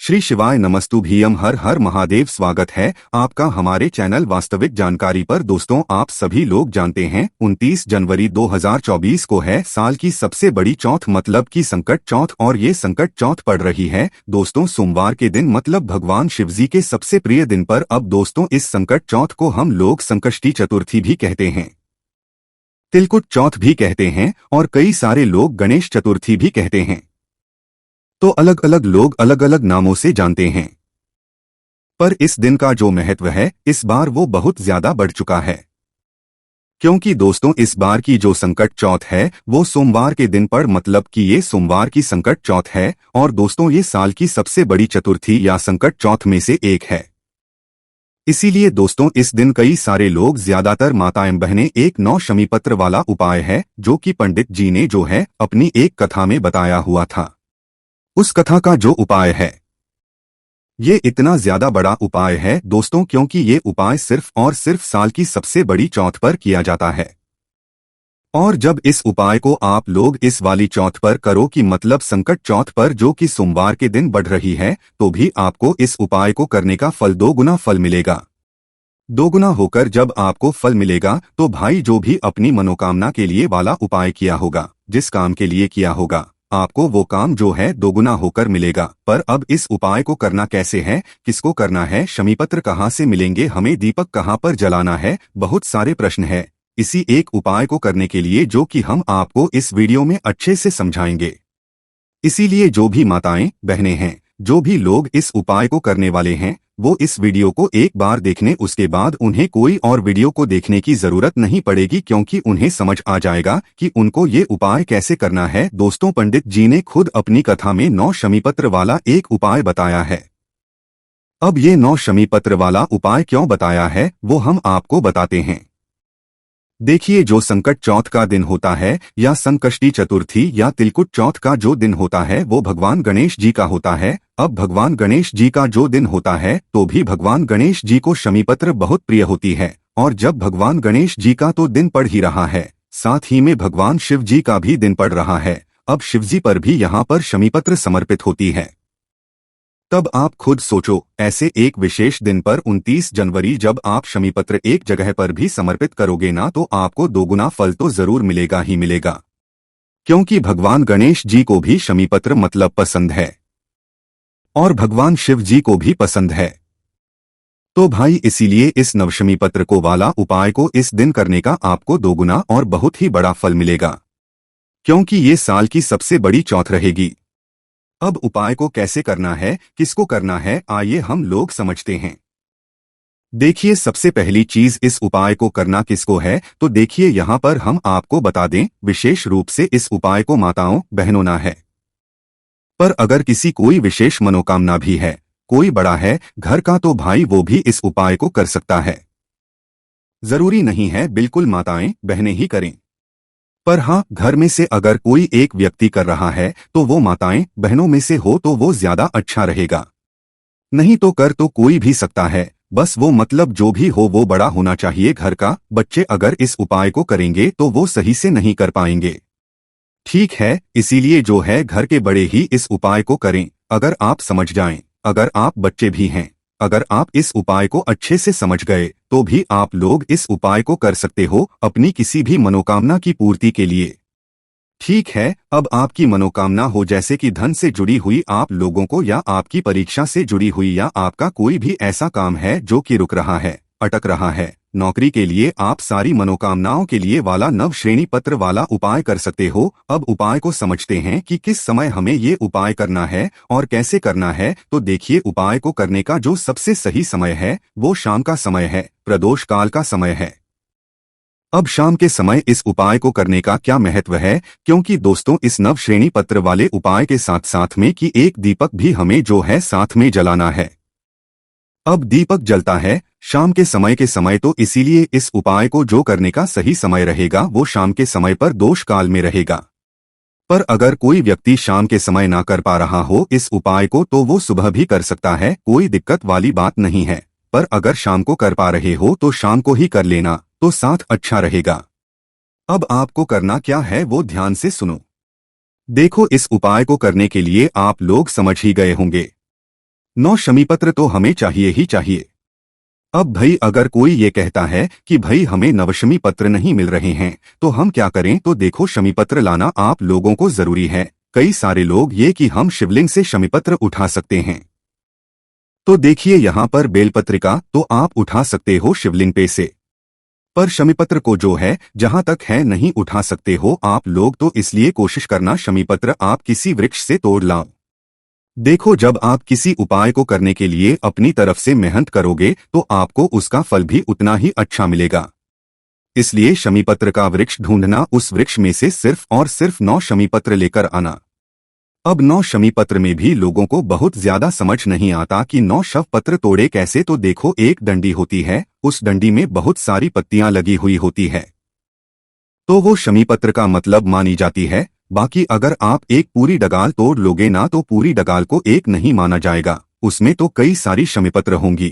श्री शिवाय नमस्तुभ्यम हर हर महादेव। स्वागत है आपका हमारे चैनल वास्तविक जानकारी पर। दोस्तों, आप सभी लोग जानते हैं 29 जनवरी 2024 को है साल की सबसे बड़ी चौथ, मतलब की संकट चौथ, और ये संकट चौथ पड़ रही है दोस्तों सोमवार के दिन, मतलब भगवान शिवजी के सबसे प्रिय दिन पर। अब दोस्तों, इस संकट चौथ को हम लोग संकष्टी चतुर्थी भी कहते हैं, तिलकुट चौथ भी कहते हैं और कई सारे लोग गणेश चतुर्थी भी कहते हैं। तो अलग अलग लोग अलग अलग नामों से जानते हैं, पर इस दिन का जो महत्व है इस बार वो बहुत ज्यादा बढ़ चुका है, क्योंकि दोस्तों इस बार की जो संकट चौथ है वो सोमवार के दिन पर, मतलब कि ये सोमवार की संकट चौथ है। और दोस्तों, ये साल की सबसे बड़ी चतुर्थी या संकट चौथ में से एक है। इसीलिए दोस्तों, इस दिन कई सारे लोग, ज्यादातर माताएं बहनें, एक 9 शमी पत्र वाला उपाय है जो कि पंडित जी ने जो है अपनी एक कथा में बताया हुआ था। उस कथा का जो उपाय है ये इतना ज्यादा बड़ा उपाय है दोस्तों, क्योंकि ये उपाय सिर्फ और सिर्फ साल की सबसे बड़ी चौथ पर किया जाता है। और जब इस उपाय को आप लोग इस वाली चौथ पर करो, कि मतलब संकट चौथ पर जो कि सोमवार के दिन बढ़ रही है, तो भी आपको इस उपाय को करने का फल 2 गुना फल मिलेगा। 2 गुना होकर जब आपको फल मिलेगा तो भाई, जो भी अपनी मनोकामना के लिए वाला उपाय किया होगा, जिस काम के लिए किया होगा, आपको वो काम जो है 2 गुना होकर मिलेगा। पर अब इस उपाय को करना कैसे है, किसको करना है, शमीपत्र कहाँ से मिलेंगे, हमें दीपक कहाँ पर जलाना है, बहुत सारे प्रश्न है इसी एक उपाय को करने के लिए, जो कि हम आपको इस वीडियो में अच्छे से समझाएंगे। इसीलिए जो भी माताएं बहनें हैं, जो भी लोग इस उपाय को करने वाले हैं, वो इस वीडियो को एक बार देखने, उसके बाद उन्हें कोई और वीडियो को देखने की जरूरत नहीं पड़ेगी, क्योंकि उन्हें समझ आ जाएगा कि उनको ये उपाय कैसे करना है। दोस्तों, पंडित जी ने खुद अपनी कथा में 9 शमीपत्र वाला एक उपाय बताया है। अब ये 9 शमीपत्र वाला उपाय क्यों बताया है वो हम आपको बताते हैं। देखिए, जो संकट चौथ का दिन होता है, या संकष्टी चतुर्थी या तिलकुट चौथ का जो दिन होता है, वो भगवान गणेश जी का होता है। अब भगवान गणेश जी का जो दिन होता है, तो भी भगवान गणेश जी को शमीपत्र बहुत प्रिय होती है। और जब भगवान गणेश जी का तो दिन पड़ ही रहा है, साथ ही में भगवान शिव जी का भी दिन पड़ रहा है। अब शिवजी पर भी यहाँ पर शमीपत्र समर्पित होती है। तब आप खुद सोचो, ऐसे एक विशेष दिन पर 29 जनवरी जब आप शमीपत्र एक जगह पर भी समर्पित करोगे ना, तो आपको 2 गुना फल तो जरूर मिलेगा ही मिलेगा, क्योंकि भगवान गणेश जी को भी शमीपत्र मतलब पसंद है और भगवान शिव जी को भी पसंद है। तो भाई, इसीलिए इस नवशमीपत्र को वाला उपाय को इस दिन करने का आपको 2 गुना और बहुत ही बड़ा फल मिलेगा, क्योंकि ये साल की सबसे बड़ी चौथ रहेगी। अब उपाय को कैसे करना है, किसको करना है, आइए हम लोग समझते हैं। देखिए, सबसे पहली चीज, इस उपाय को करना किसको है, तो देखिए यहाँ पर हम आपको बता दें, विशेष रूप से इस उपाय को माताओं बहनों ना है, पर अगर किसी कोई विशेष मनोकामना भी है, कोई बड़ा है घर का, तो भाई वो भी इस उपाय को कर सकता है। जरूरी नहीं है बिल्कुल माताएं बहनें ही करें, पर हाँ, घर में से अगर कोई एक व्यक्ति कर रहा है तो वो माताएं बहनों में से हो तो वो ज्यादा अच्छा रहेगा। नहीं तो कर तो कोई भी सकता है, बस वो मतलब जो भी हो वो बड़ा होना चाहिए घर का। बच्चे अगर इस उपाय को करेंगे तो वो सही से नहीं कर पाएंगे, ठीक है। इसीलिए जो है घर के बड़े ही इस उपाय को करें। अगर आप समझ जाएं, अगर आप बच्चे भी हैं, अगर आप इस उपाय को अच्छे से समझ गए, तो भी आप लोग इस उपाय को कर सकते हो अपनी किसी भी मनोकामना की पूर्ति के लिए, ठीक है। अब आपकी मनोकामना हो, जैसे कि धन से जुड़ी हुई आप लोगों को, या आपकी परीक्षा से जुड़ी हुई, या आपका कोई भी ऐसा काम है जो कि रुक रहा है, अटक रहा है, नौकरी के लिए, आप सारी मनोकामनाओं के लिए वाला नव श्रेणी पत्र वाला उपाय कर सकते हो। अब उपाय को समझते हैं कि किस समय हमें ये उपाय करना है और कैसे करना है। तो देखिए, उपाय को करने का जो सबसे सही समय है वो शाम का समय है, प्रदोष काल का समय है। अब शाम के समय इस उपाय को करने का क्या महत्व है, क्योंकि दोस्तों इस नव श्रेणी पत्र वाले उपाय के साथ साथ में कि एक दीपक भी हमें जो है साथ में जलाना है। अब दीपक जलता है शाम के समय तो इसीलिए इस उपाय को जो करने का सही समय रहेगा वो शाम के समय पर दोष काल में रहेगा। पर अगर कोई व्यक्ति शाम के समय ना कर पा रहा हो इस उपाय को, तो वो सुबह भी कर सकता है, कोई दिक्कत वाली बात नहीं है। पर अगर शाम को कर पा रहे हो तो शाम को ही कर लेना, तो साथ अच्छा रहेगा। अब आपको करना क्या है वो ध्यान से सुनो। देखो, इस उपाय को करने के लिए आप लोग समझ ही गए होंगे। 9 शमी पत्र तो हमें चाहिए ही चाहिए। अब भाई अगर कोई ये कहता है कि भाई हमें नवशमी पत्र नहीं मिल रहे हैं तो हम क्या करें, तो देखो शमी पत्र लाना आप लोगों को जरूरी है। कई सारे लोग ये कि हम शिवलिंग से शमी पत्र उठा सकते हैं, तो देखिए यहाँ पर बेलपत्रिका तो आप उठा सकते हो शिवलिंग पे से, पर शमीपत्र को जो है जहां तक है नहीं उठा सकते हो आप लोग। तो इसलिए कोशिश करना शमीपत्र आप किसी वृक्ष से तोड़ लाओ। देखो जब आप किसी उपाय को करने के लिए अपनी तरफ से मेहनत करोगे तो आपको उसका फल भी उतना ही अच्छा मिलेगा। इसलिए शमीपत्र का वृक्ष ढूंढना, उस वृक्ष में से सिर्फ और सिर्फ 9 शमीपत्र लेकर आना। अब 9 शमी पत्र में भी लोगों को बहुत ज्यादा समझ नहीं आता कि 9 शव पत्र तोड़े कैसे। तो देखो एक डंडी होती है, उस डंडी में बहुत सारी पत्तियां लगी हुई होती है, तो वो शमी पत्र का मतलब मानी जाती है। बाकी अगर आप एक पूरी डगाल तोड़ लोगे ना तो पूरी डगाल को एक नहीं माना जाएगा, उसमें तो कई सारी शमी पत्र होंगी।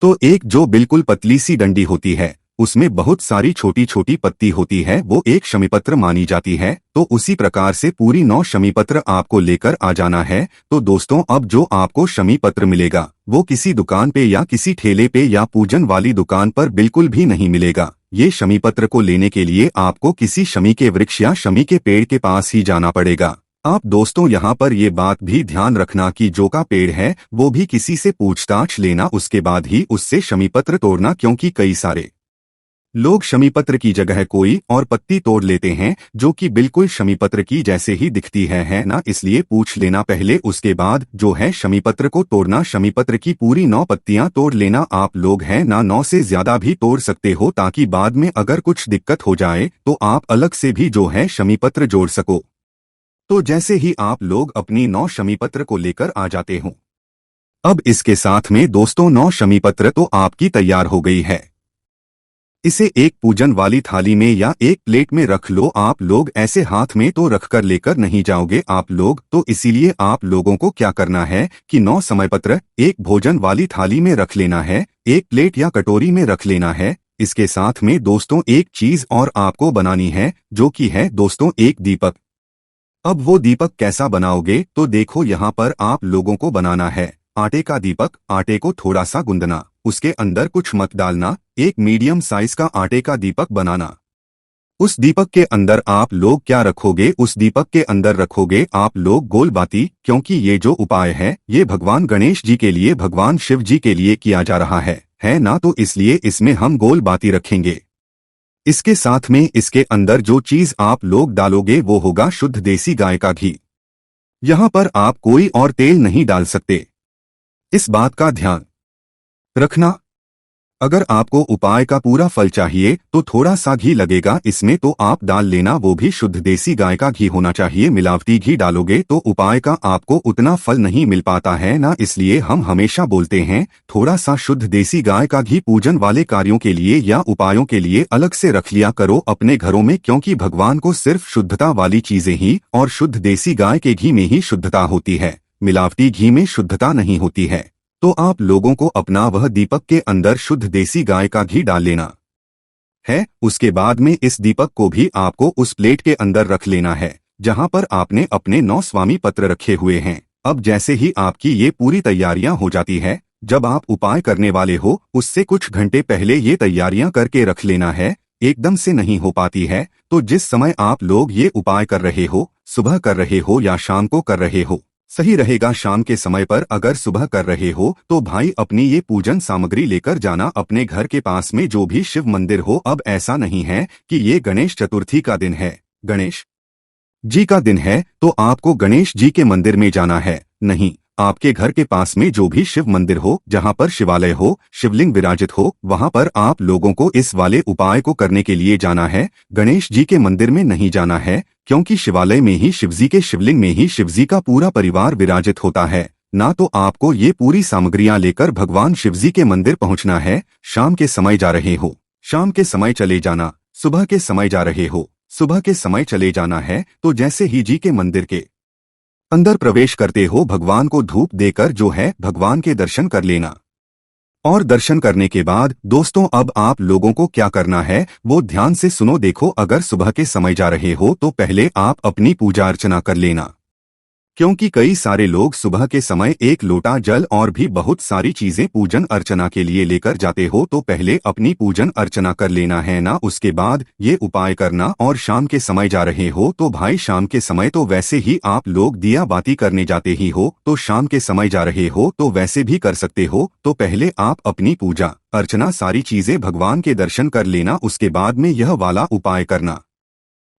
तो एक जो बिल्कुल पतली सी डंडी होती है उसमें बहुत सारी छोटी छोटी पत्ती होती है, वो एक शमीपत्र मानी जाती है। तो उसी प्रकार से पूरी 9 शमीपत्र आपको लेकर आ जाना है। तो दोस्तों अब जो आपको शमीपत्र मिलेगा वो किसी दुकान पे या किसी ठेले पे या पूजन वाली दुकान पर बिल्कुल भी नहीं मिलेगा। ये शमीपत्र को लेने के लिए आपको किसी शमी के वृक्ष या शमी के पेड़ के पास ही जाना पड़ेगा। आप दोस्तों यहाँ पर ये बात भी ध्यान रखना कि जो का पेड़ है वो भी किसी से पूछताछ लेना, उसके बाद ही उससे शमीपत्र तोड़ना, क्योंकि कई सारे लोग शमीपत्र की जगह कोई और पत्ती तोड़ लेते हैं जो कि बिल्कुल शमीपत्र की जैसे ही दिखती है ना। इसलिए पूछ लेना पहले, उसके बाद जो है शमीपत्र को तोड़ना। शमीपत्र की पूरी 9 पत्तियां तोड़ लेना। आप लोग हैं ना 9 से ज्यादा भी तोड़ सकते हो, ताकि बाद में अगर कुछ दिक्कत हो जाए तो आप अलग से भी जो है शमीपत्र जोड़ सको। तो जैसे ही आप लोग अपनी 9 शमीपत्र को लेकर आ जाते हो, अब इसके साथ में दोस्तों 9 शमीपत्र तो आपकी तैयार हो गई है। इसे एक पूजन वाली थाली में या एक प्लेट में रख लो। आप लोग ऐसे हाथ में तो रखकर लेकर नहीं जाओगे आप लोग, तो इसीलिए आप लोगों को क्या करना है कि 9 समयपत्र एक भोजन वाली थाली में रख लेना है, एक प्लेट या कटोरी में रख लेना है। इसके साथ में दोस्तों एक चीज और आपको बनानी है, जो कि है दोस्तों एक दीपक। अब वो दीपक कैसा बनाओगे, तो देखो यहाँ पर आप लोगों को बनाना है आटे का दीपक। आटे को थोड़ा सा गूंदना, उसके अंदर कुछ मत डालना, एक मीडियम साइज का आटे का दीपक बनाना। उस दीपक के अंदर आप लोग क्या रखोगे, उस दीपक के अंदर रखोगे आप लोग गोल बाती, क्योंकि ये जो उपाय है ये भगवान गणेश जी के लिए, भगवान शिव जी के लिए किया जा रहा है ना। तो इसलिए इसमें हम गोल बाती रखेंगे। इसके साथ में इसके अंदर जो चीज आप लोग डालोगे वो होगा शुद्ध देसी गाय का घी। यहाँ पर आप कोई और तेल नहीं डाल सकते, इस बात का ध्यान रखना। अगर आपको उपाय का पूरा फल चाहिए तो थोड़ा सा घी लगेगा इसमें, तो आप डाल लेना, वो भी शुद्ध देसी गाय का घी होना चाहिए। मिलावटी घी डालोगे तो उपाय का आपको उतना फल नहीं मिल पाता है ना। इसलिए हम हमेशा बोलते हैं थोड़ा सा शुद्ध देसी गाय का घी पूजन वाले कार्यों के लिए या उपायों के लिए अलग से रख लिया करो अपने घरों में, क्योंकि भगवान को सिर्फ शुद्धता वाली चीजें ही और शुद्ध देसी गाय के घी में ही शुद्धता होती है, मिलावटी घी में शुद्धता नहीं होती है। तो आप लोगों को अपना वह दीपक के अंदर शुद्ध देसी गाय का घी डाल लेना है। उसके बाद में इस दीपक को भी आपको उस प्लेट के अंदर रख लेना है जहां पर आपने अपने 9 स्वामी पत्र रखे हुए हैं। अब जैसे ही आपकी ये पूरी तैयारियां हो जाती है, जब आप उपाय करने वाले हो उससे कुछ घंटे पहले ये तैयारियां करके रख लेना है, एकदम से नहीं हो पाती है। तो जिस समय आप लोग ये उपाय कर रहे हो, सुबह कर रहे हो या शाम को कर रहे हो, सही रहेगा शाम के समय पर। अगर सुबह कर रहे हो तो भाई अपनी ये पूजन सामग्री लेकर जाना अपने घर के पास में जो भी शिव मंदिर हो। अब ऐसा नहीं है कि ये गणेश चतुर्थी का दिन है, गणेश जी का दिन है तो आपको गणेश जी के मंदिर में जाना है, नहीं। आपके घर के पास में जो भी शिव मंदिर हो, जहां पर शिवालय हो, शिवलिंग विराजित हो, वहां पर आप लोगों को इस वाले उपाय को करने के लिए जाना है। गणेश जी के मंदिर में नहीं जाना है, क्योंकि शिवालय में ही शिवजी के शिवलिंग में ही शिवजी का पूरा परिवार विराजित होता है ना। तो आपको ये पूरी सामग्रियां लेकर भगवान शिवजी के मंदिर पहुंचना है। शाम के समय जा रहे हो, शाम के समय चले जाना, सुबह के समय जा रहे हो, सुबह के समय चले जाना है। तो जैसे ही जी के मंदिर के अंदर प्रवेश करते हो, भगवान को धूप देकर जो है भगवान के दर्शन कर लेना। और दर्शन करने के बाद दोस्तों अब आप लोगों को क्या करना है वो ध्यान से सुनो। देखो अगर सुबह के समय जा रहे हो तो पहले आप अपनी पूजा अर्चना कर लेना, क्योंकि कई सारे लोग सुबह के समय एक लोटा जल और भी बहुत सारी चीजें पूजन अर्चना के लिए लेकर जाते हो, तो पहले अपनी पूजन अर्चना कर लेना है ना, उसके बाद ये उपाय करना। और शाम के समय जा रहे हो तो भाई शाम के समय तो वैसे ही आप लोग दिया बाती करने जाते ही हो, तो शाम के समय जा रहे हो तो वैसे भी कर सकते हो। तो पहले आप अपनी पूजा अर्चना सारी चीजें भगवान के दर्शन कर लेना, उसके बाद में यह वाला उपाय करना।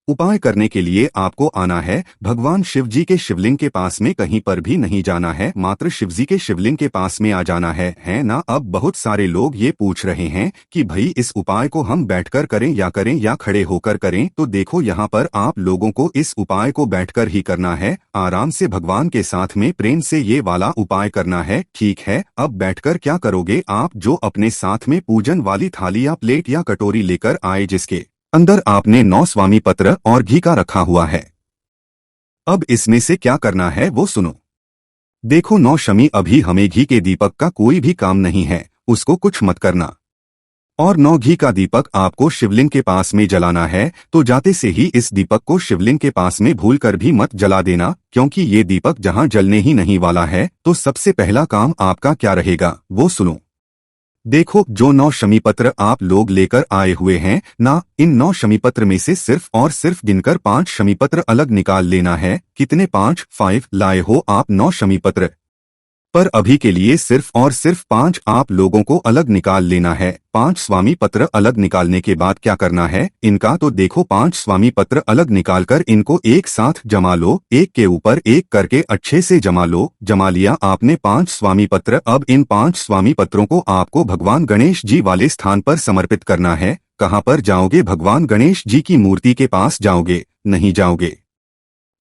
उपाय करने के लिए आपको आना है भगवान शिव जी के शिवलिंग के पास में, कहीं पर भी नहीं जाना है, मात्र शिव जी के शिवलिंग के पास में आ जाना है ना। अब बहुत सारे लोग ये पूछ रहे हैं कि भाई इस उपाय को हम बैठकर करें या खड़े होकर करें। तो देखो यहाँ पर आप लोगों को इस उपाय को बैठकर ही करना है, आराम से भगवान के साथ में प्रेम से ये वाला उपाय करना है, ठीक है। अब बैठकर क्या करोगे आप, जो अपने साथ में पूजन वाली थाली या प्लेट या कटोरी लेकर आए जिसके अंदर आपने 9 स्वामी पत्र और घी का रखा हुआ है। अब इसमें से क्या करना है वो सुनो। देखो 9 शमी, अभी हमें घी के दीपक का कोई भी काम नहीं है, उसको कुछ मत करना। और 9 घी का दीपक आपको शिवलिंग के पास में जलाना है, तो जाते से ही इस दीपक को शिवलिंग के पास में भूलकर भी मत जला देना, क्योंकि ये दीपक जहां जलने ही नहीं वाला है। तो सबसे पहला काम आपका क्या रहेगा वो सुनो। देखो जो 9 शमी पत्र आप लोग लेकर आए हुए हैं ना, इन 9 शमी पत्र में से सिर्फ और सिर्फ गिनकर 5 शमी पत्र अलग निकाल लेना है। कितने? 5 लाए हो आप 9 शमी पत्र, पर अभी के लिए सिर्फ और सिर्फ 5 आप लोगों को अलग निकाल लेना है। 5 स्वामी पत्र अलग निकालने के बाद क्या करना है इनका, तो देखो 5 स्वामी पत्र अलग निकालकर इनको एक साथ जमा लो, एक के ऊपर एक करके अच्छे से जमा लो। जमा लिया आपने 5 स्वामी पत्र। अब इन 5 स्वामी पत्रों को आपको भगवान गणेश जी वाले स्थान पर समर्पित करना है। कहाँ पर जाओगे? भगवान गणेश जी की मूर्ति के पास जाओगे? नहीं जाओगे,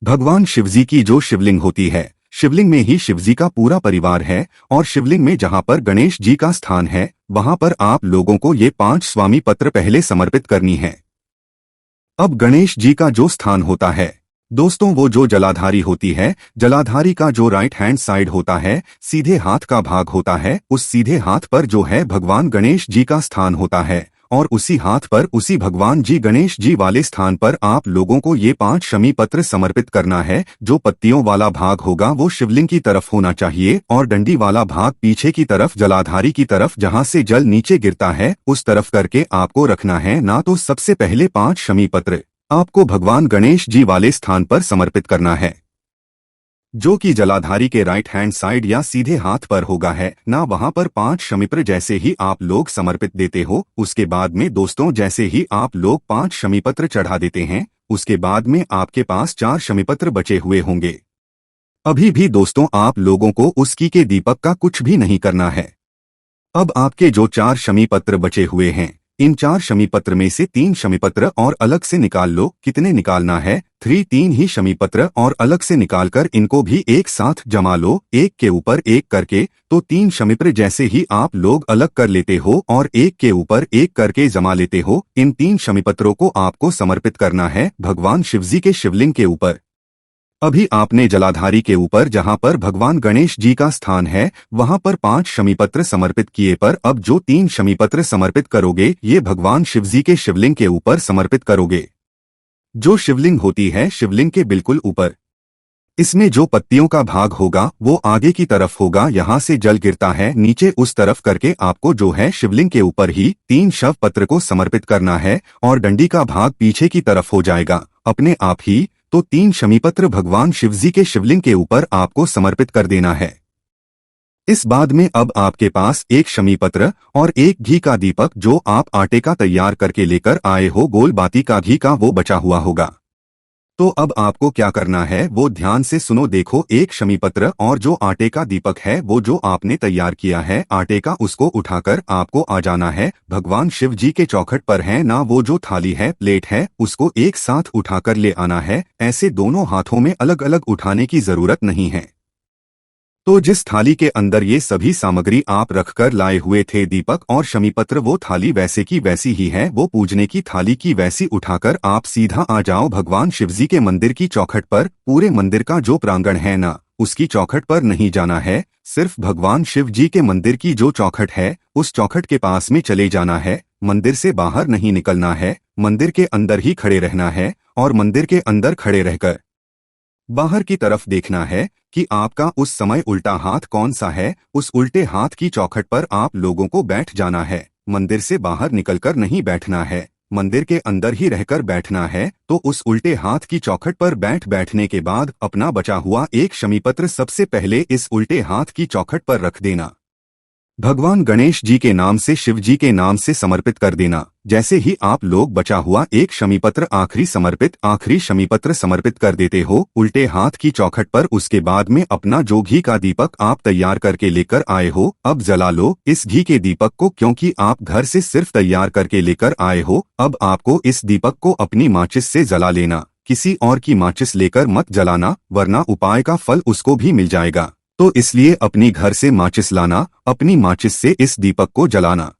भगवान शिवजी की जो शिवलिंग होती है, शिवलिंग में ही शिवजी का पूरा परिवार है, और शिवलिंग में जहां पर गणेश जी का स्थान है वहां पर आप लोगों को ये 5 स्वामी पत्र पहले समर्पित करनी है। अब गणेश जी का जो स्थान होता है दोस्तों, वो जो जलाधारी होती है, जलाधारी का जो राइट हैंड साइड होता है, सीधे हाथ का भाग होता है, उस सीधे हाथ पर जो है भगवान गणेश जी का स्थान होता है, और उसी हाथ पर उसी भगवान जी गणेश जी वाले स्थान पर आप लोगों को ये 5 शमी पत्र समर्पित करना है। जो पत्तियों वाला भाग होगा वो शिवलिंग की तरफ होना चाहिए, और डंडी वाला भाग पीछे की तरफ जलाधारी की तरफ, जहां से जल नीचे गिरता है उस तरफ करके आपको रखना है ना। तो सबसे पहले 5 शमी पत्र आपको भगवान गणेश जी वाले स्थान पर समर्पित करना है, जो कि जलाधारी के राइट हैंड साइड या सीधे हाथ पर होगा है ना। वहां पर 5 शमीपत्र जैसे ही आप लोग समर्पित देते हो, उसके बाद में दोस्तों जैसे ही आप लोग 5 शमीपत्र चढ़ा देते हैं, उसके बाद में आपके पास 4 शमीपत्र बचे हुए होंगे। अभी भी दोस्तों आप लोगों को उस घी के दीपक का कुछ भी नहीं करना है। अब आपके जो 4 शमीपत्र बचे हुए हैं, इन 4 शमीपत्र में से 3 शमीपत्र और अलग से निकाल लो। कितने निकालना है? 3 ही शमीपत्र और अलग से निकालकर इनको भी एक साथ जमा लो, एक के ऊपर एक करके। तो 3 शमीपत्र जैसे ही आप लोग अलग कर लेते हो और एक के ऊपर एक करके जमा लेते हो, इन 3 शमीपत्रों को आपको समर्पित करना है भगवान शिवजी के शिवलिंग के ऊपर। अभी आपने जलाधारी के ऊपर जहां पर भगवान गणेश जी का स्थान है वहां पर 5 शमीपत्र समर्पित किए, पर अब जो 3 शमीपत्र समर्पित करोगे ये भगवान शिवजी के शिवलिंग के ऊपर समर्पित करोगे। जो शिवलिंग होती है शिवलिंग के बिल्कुल ऊपर, इसमें जो पत्तियों का भाग होगा वो आगे की तरफ होगा, यहाँ से जल गिरता है नीचे उस तरफ करके आपको जो है शिवलिंग के ऊपर ही 3 शव पत्र को समर्पित करना है, और डंडी का भाग पीछे की तरफ हो जाएगा अपने आप ही। तो 3 शमीपत्र भगवान शिवजी के शिवलिंग के ऊपर आपको समर्पित कर देना है। इस बाद में अब आपके पास 1 शमीपत्र और 1 घी का दीपक जो आप आटे का तैयार करके लेकर आए हो, गोल बाती का घी का, वो बचा हुआ होगा। तो अब आपको क्या करना है वो ध्यान से सुनो। देखो 1 शमीपत्र और जो आटे का दीपक है वो जो आपने तैयार किया है आटे का, उसको उठाकर आपको आ जाना है भगवान शिव जी के चौखट पर है ना। वो जो थाली है प्लेट है उसको एक साथ उठाकर ले आना है, ऐसे दोनों हाथों में अलग अलग उठाने की जरूरत नहीं है। तो जिस थाली के अंदर ये सभी सामग्री आप रखकर लाए हुए थे दीपक और शमीपत्र, वो थाली वैसे की वैसी ही है, वो पूजने की थाली की वैसी उठाकर आप सीधा आ जाओ भगवान शिवजी के मंदिर की चौखट पर। पूरे मंदिर का जो प्रांगण है ना उसकी चौखट पर नहीं जाना है, सिर्फ भगवान शिव जी के मंदिर की जो चौखट है उस चौखट के पास में चले जाना है। मंदिर से बाहर नहीं निकलना है, मंदिर के अंदर ही खड़े रहना है, और मंदिर के अंदर खड़े रहकर बाहर की तरफ देखना है कि आपका उस समय उल्टा हाथ कौन सा है। उस उल्टे हाथ की चौखट पर आप लोगों को बैठ जाना है। मंदिर से बाहर निकलकर नहीं बैठना है, मंदिर के अंदर ही रहकर बैठना है। तो उस उल्टे हाथ की चौखट पर बैठने के बाद अपना बचा हुआ एक शमीपत्र सबसे पहले इस उल्टे हाथ की चौखट पर रख देना। भगवान गणेश जी के नाम से, शिव जी के नाम से समर्पित कर देना। जैसे ही आप लोग बचा हुआ एक शमीपत्र आखिरी शमीपत्र समर्पित कर देते हो उल्टे हाथ की चौखट पर, उसके बाद में अपना जो घी का दीपक आप तैयार करके लेकर आए हो अब जला लो इस घी के दीपक को। क्योंकि आप घर से सिर्फ तैयार करके लेकर आए हो, अब आपको इस दीपक को अपनी माचिस से जला लेना। किसी और की माचिस लेकर मत जलाना, वरना उपाय का फल उसको भी मिल जाएगा। तो इसलिए अपनी घर से माचिस लाना, अपनी माचिस से इस दीपक को जलाना।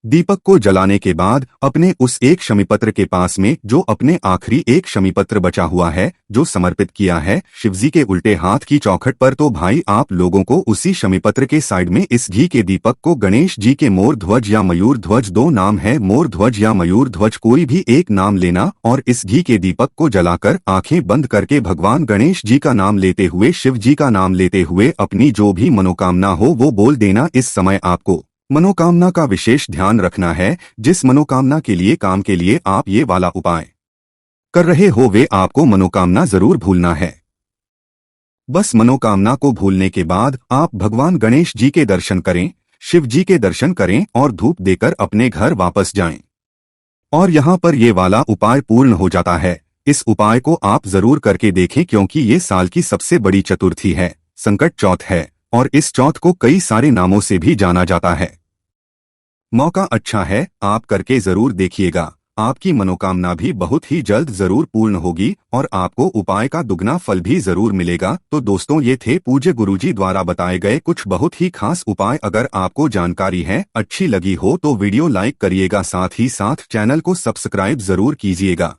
दीपक को जलाने के बाद अपने उस एक शमीपत्र के पास में जो अपने आखिरी एक शमीपत्र बचा हुआ है जो समर्पित किया है शिवजी के उल्टे हाथ की चौखट पर, तो भाई आप लोगों को उसी शमीपत्र के साइड में इस घी के दीपक को गणेश जी के मोर ध्वज या मयूर ध्वज, दो नाम है, मोर ध्वज या मयूर ध्वज, कोई भी एक नाम लेना और इस घी के दीपक को जलाकर आंखें बंद करके भगवान गणेश जी का नाम लेते हुए, शिव जी का नाम लेते हुए अपनी जो भी मनोकामना हो वो बोल देना। इस समय आपको मनोकामना का विशेष ध्यान रखना है। जिस मनोकामना के लिए काम के लिए आप ये वाला उपाय कर रहे हो वे आपको मनोकामना जरूर भूलना है। बस मनोकामना को भूलने के बाद आप भगवान गणेश जी के दर्शन करें, शिव जी के दर्शन करें और धूप देकर अपने घर वापस जाएं। और यहाँ पर ये वाला उपाय पूर्ण हो जाता है। इस उपाय को आप जरूर करके देखें क्योंकि ये साल की सबसे बड़ी चतुर्थी है, संकट चौथ है और इस चौथ को कई सारे नामों से भी जाना जाता है। मौका अच्छा है, आप करके जरूर देखिएगा। आपकी मनोकामना भी बहुत ही जल्द जरूर पूर्ण होगी और आपको उपाय का दुगना फल भी जरूर मिलेगा। तो दोस्तों ये थे पूज्य गुरुजी द्वारा बताए गए कुछ बहुत ही खास उपाय। अगर आपको जानकारी है अच्छी लगी हो तो वीडियो लाइक करिएगा, साथ ही साथ चैनल को सब्सक्राइब जरूर कीजिएगा।